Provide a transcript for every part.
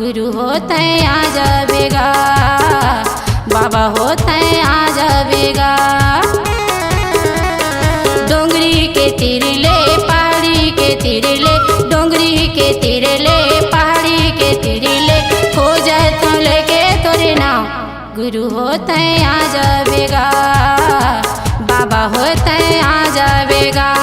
गुरु होते आ जावेगा, बाबा होते आ जावेगा। डोंगरी के तिरले पहाड़ी के तिरले, डोंगरी के तिरले पहाड़ी के तिरले, हो जाए तो लेके तोरे नाम गुरु होते आ जावेगा, बाबा होते आ जावेगा।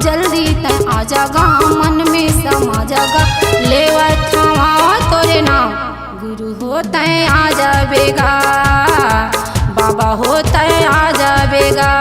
जल्दी तय आ जागा मन में समा जागा, लेवा थावा तोरे नाम गुरु होते आ जावेगा, बाबा होते आ जावेगा।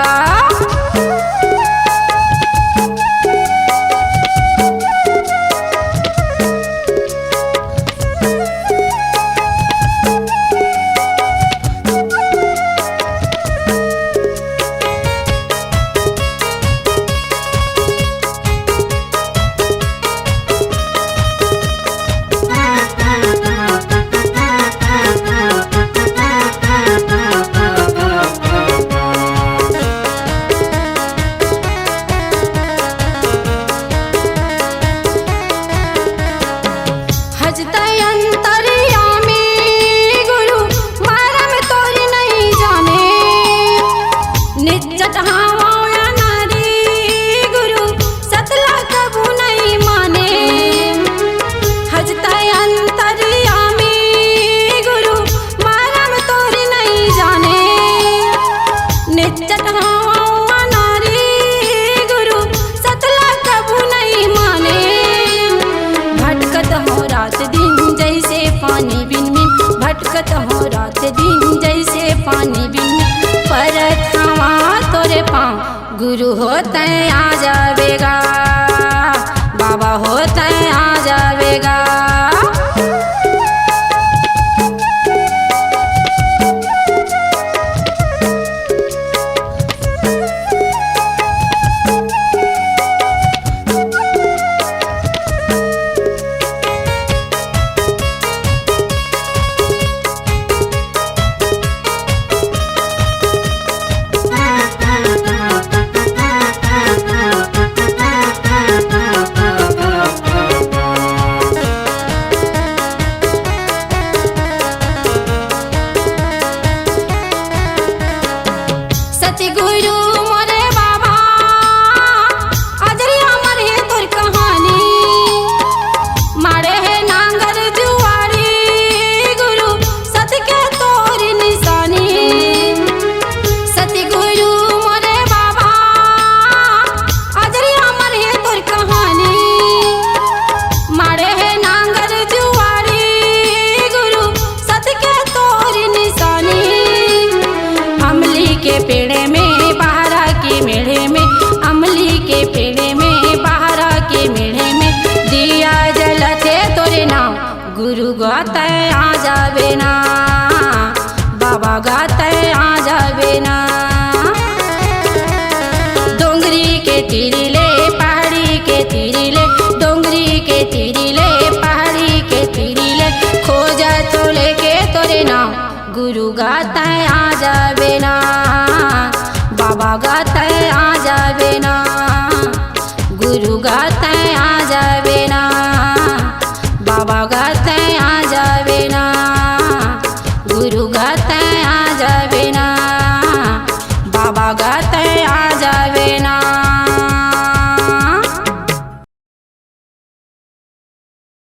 भटकत हो रात दिन जैसे पानी बिन, पर थावा तोरे पाँव गुरु होते आ जावेगा, बाबा होते आ जावेगा। गुरु गाते आ जावे ना, बाबा गाते आ जावे ना। डोंगरी के तिरले पहाड़ी के तिरले, डोंगरी के तिरले पहाड़ी के तिरले, खोजा तो लेके तोरे नाम गुरु गाते आ जावे ना, बाबा गा